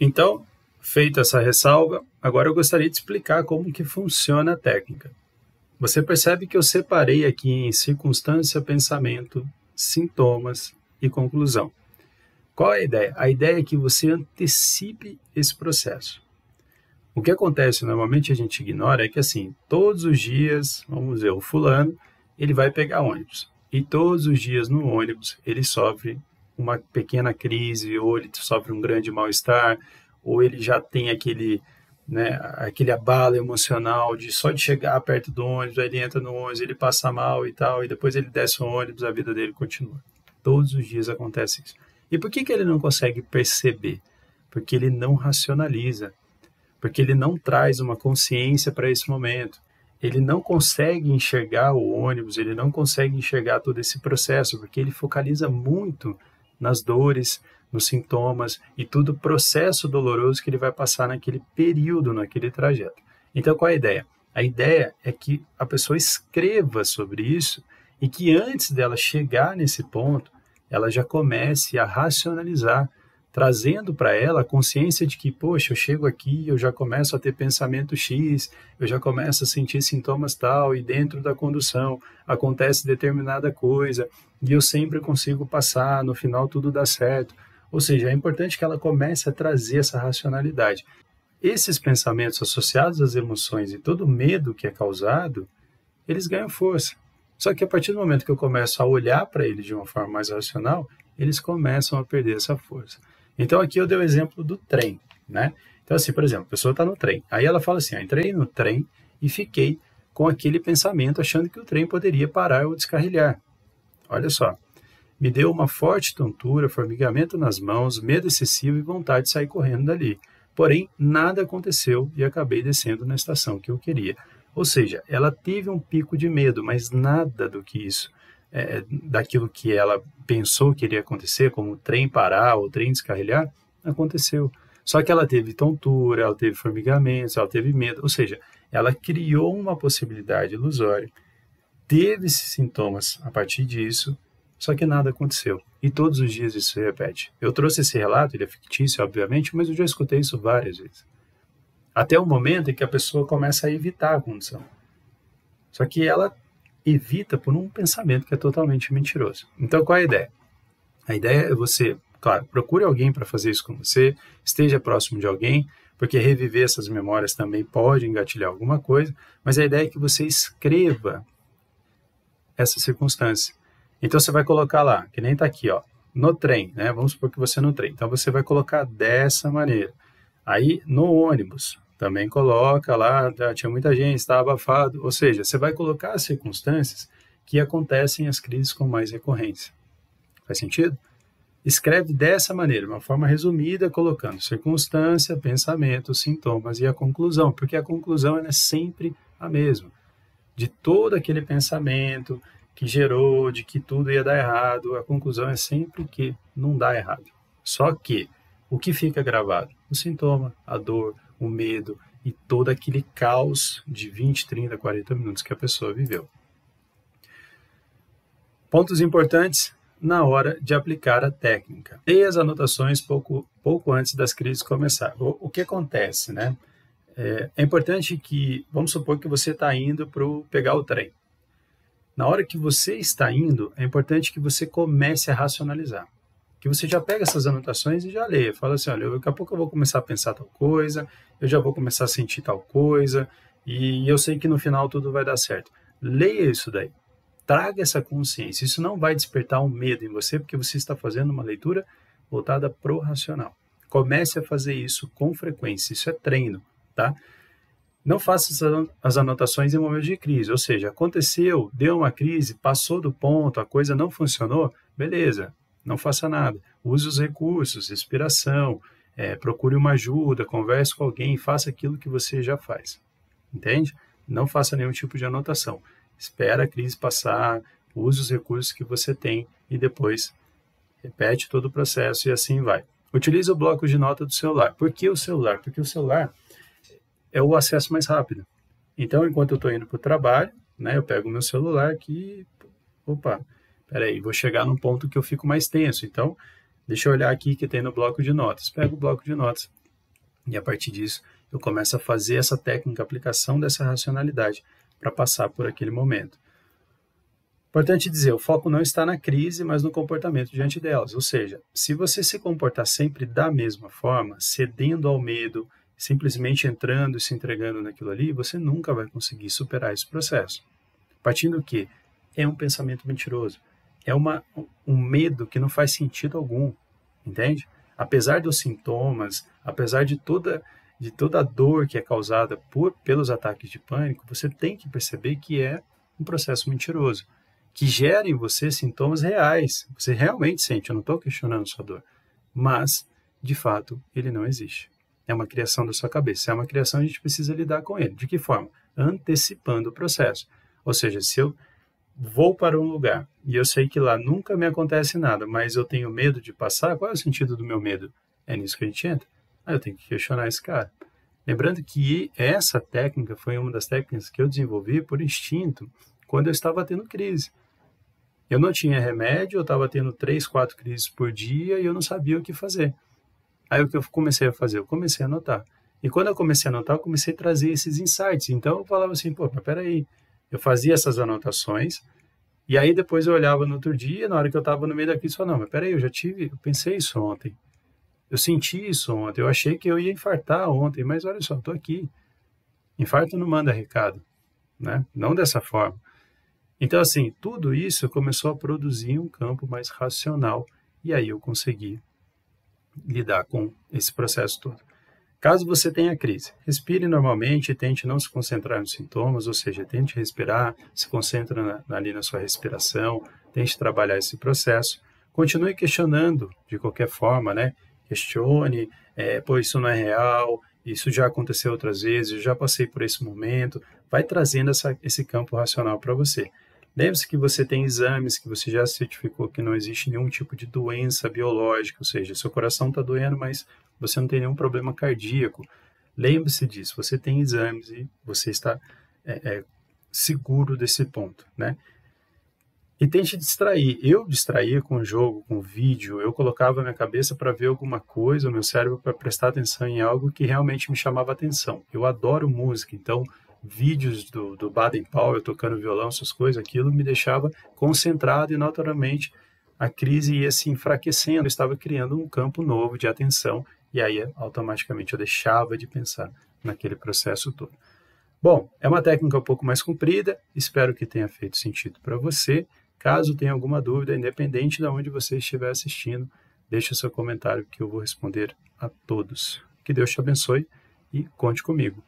Então, feita essa ressalva, agora eu gostaria de explicar como que funciona a técnica. Você percebe que eu separei aqui em circunstância, pensamento, sintomas e conclusão. Qual é a ideia? A ideia é que você antecipe esse processo. O que acontece, normalmente a gente ignora, é que assim, todos os dias, vamos dizer, o fulano, ele vai pegar ônibus. E todos os dias no ônibus ele sofre uma pequena crise, ou ele sofre um grande mal-estar, ou ele já tem aquele abalo emocional de só de chegar perto do ônibus, aí ele entra no ônibus, ele passa mal e tal, e depois ele desce o ônibus, a vida dele continua. Todos os dias acontece isso. E por que ele não consegue perceber? Porque ele não racionaliza, porque ele não traz uma consciência para esse momento. Ele não consegue enxergar o ônibus, ele não consegue enxergar todo esse processo, porque ele focaliza muito nas dores, nos sintomas e todo o processo doloroso que ele vai passar naquele período, naquele trajeto. Então, qual é a ideia? A ideia é que a pessoa escreva sobre isso e que antes dela chegar nesse ponto, ela já comece a racionalizar, trazendo para ela a consciência de que, poxa, eu chego aqui, eu já começo a ter pensamento X, eu já começo a sentir sintomas tal, e dentro da condução acontece determinada coisa, e eu sempre consigo passar, no final tudo dá certo. Ou seja, é importante que ela comece a trazer essa racionalidade. Esses pensamentos associados às emoções e todo o medo que é causado, eles ganham força. Só que a partir do momento que eu começo a olhar para eles de uma forma mais racional, eles começam a perder essa força. Então aqui eu dei o exemplo do trem, né? Então assim, por exemplo, a pessoa está no trem, aí ela fala assim, entrei no trem e fiquei com aquele pensamento achando que o trem poderia parar ou descarrilhar. Olha só, me deu uma forte tontura, formigamento nas mãos, medo excessivo e vontade de sair correndo dali. Porém, nada aconteceu e acabei descendo na estação que eu queria. Ou seja, ela teve um pico de medo, mas nada do que isso, daquilo que ela pensou que iria acontecer, como o trem parar ou o trem descarrilhar, aconteceu. Só que ela teve tontura, ela teve formigamentos, ela teve medo, ou seja, ela criou uma possibilidade ilusória, teve esses sintomas a partir disso, só que nada aconteceu. E todos os dias isso se repete. Eu trouxe esse relato, ele é fictício, obviamente, mas eu já escutei isso várias vezes. Até o momento em que a pessoa começa a evitar a condição. Só que ela evita por um pensamento que é totalmente mentiroso. Então, qual é a ideia? A ideia é você, claro, procure alguém para fazer isso com você, esteja próximo de alguém, porque reviver essas memórias também pode engatilhar alguma coisa, mas a ideia é que você escreva essa circunstância. Então, você vai colocar lá, que nem está aqui, ó, no trem, né? Vamos supor que você no trem. Então, você vai colocar dessa maneira. Aí, no ônibus, também coloca lá, tinha muita gente, estava abafado. Ou seja, você vai colocar as circunstâncias que acontecem as crises com mais recorrência. Faz sentido? Escreve dessa maneira, uma forma resumida, colocando circunstância, pensamento, sintomas e a conclusão, porque a conclusão é sempre a mesma. De todo aquele pensamento que gerou, de que tudo ia dar errado, a conclusão é sempre que não dá errado. Só que o que fica gravado? O sintoma, a dor, o medo e todo aquele caos de 20, 30, 40 minutos que a pessoa viveu. Pontos importantes na hora de aplicar a técnica. E as anotações pouco antes das crises começar. O que acontece, né? É importante que, vamos supor que você está indo para pegar o trem. Na hora que você está indo, é importante que você comece a racionalizar. Que você já pega essas anotações e já lê. Fala assim, olha, daqui a pouco eu vou começar a pensar tal coisa, eu já vou começar a sentir tal coisa, e eu sei que no final tudo vai dar certo. Leia isso daí. Traga essa consciência. Isso não vai despertar um medo em você, porque você está fazendo uma leitura voltada pro racional. Comece a fazer isso com frequência. Isso é treino, tá? Não faça as anotações em momentos de crise, ou seja, aconteceu, deu uma crise, passou do ponto, a coisa não funcionou, beleza, não faça nada. Use os recursos, respiração, procure uma ajuda, converse com alguém, faça aquilo que você já faz, entende? Não faça nenhum tipo de anotação. Espera a crise passar, use os recursos que você tem e depois repete todo o processo e assim vai. Utilize o bloco de nota do celular. Por que o celular? Porque o celular é o acesso mais rápido. Então, enquanto eu estou indo para o trabalho, né, eu pego o meu celular aqui, peraí, vou chegar num ponto que eu fico mais tenso. Então, deixa eu olhar aqui que tem no bloco de notas. Pego o bloco de notas, E a partir disso, eu começo a fazer essa técnica, a aplicação dessa racionalidade para passar por aquele momento. Importante dizer, o foco não está na crise, mas no comportamento diante delas. Ou seja, se você se comportar sempre da mesma forma, cedendo ao medo, simplesmente entrando e se entregando naquilo ali, você nunca vai conseguir superar esse processo. Partindo do que? É um pensamento mentiroso. É um medo que não faz sentido algum, entende? Apesar dos sintomas, apesar de toda a dor que é causada pelos ataques de pânico, você tem que perceber que é um processo mentiroso, que gera em você sintomas reais. Você realmente sente, eu não estou questionando sua dor, mas, de fato, ele não existe. É uma criação da sua cabeça, é uma criação e a gente precisa lidar com ele. De que forma? Antecipando o processo. Ou seja, se eu vou para um lugar e eu sei que lá nunca me acontece nada, mas eu tenho medo de passar, qual é o sentido do meu medo? É nisso que a gente entra. Eu tenho que questionar esse cara. Lembrando que essa técnica foi uma das técnicas que eu desenvolvi por instinto quando eu estava tendo crise. Eu não tinha remédio, eu estava tendo 3, 4 crises por dia e eu não sabia o que fazer. Aí o que eu comecei a fazer? Eu comecei a anotar. E quando eu comecei a anotar, eu comecei a trazer esses insights. Então eu falava assim, pô, mas peraí. Eu fazia essas anotações e aí depois eu olhava no outro dia, na hora que eu estava no meio daquilo, eu falava, não, mas peraí, eu pensei isso ontem. Eu senti isso ontem, eu achei que eu ia infartar ontem, mas olha só, estou aqui. Infarto não manda recado, né? Não dessa forma. Então, assim, tudo isso começou a produzir um campo mais racional e aí eu consegui lidar com esse processo todo. Caso você tenha crise, respire normalmente e tente não se concentrar nos sintomas, ou seja, tente respirar, se concentre ali na sua respiração, tente trabalhar esse processo. Continue questionando de qualquer forma, né? Questione, pô, isso não é real, isso já aconteceu outras vezes, eu já passei por esse momento. Vai trazendo esse campo racional para você. Lembre-se que você tem exames, que você já certificou que não existe nenhum tipo de doença biológica, ou seja, seu coração está doendo, mas você não tem nenhum problema cardíaco. Lembre-se disso, você tem exames e você está seguro desse ponto, né? E tente distrair. Eu distraía com jogo, com vídeo, eu colocava a minha cabeça para ver alguma coisa, o meu cérebro para prestar atenção em algo que realmente me chamava atenção. Eu adoro música, então vídeos do Baden Powell tocando violão, essas coisas, aquilo me deixava concentrado e naturalmente a crise ia se enfraquecendo, eu estava criando um campo novo de atenção e aí automaticamente eu deixava de pensar naquele processo todo. Bom, é uma técnica um pouco mais comprida, espero que tenha feito sentido para você. Caso tenha alguma dúvida, independente de onde você estiver assistindo, deixe o seu comentário que eu vou responder a todos. Que Deus te abençoe e conte comigo.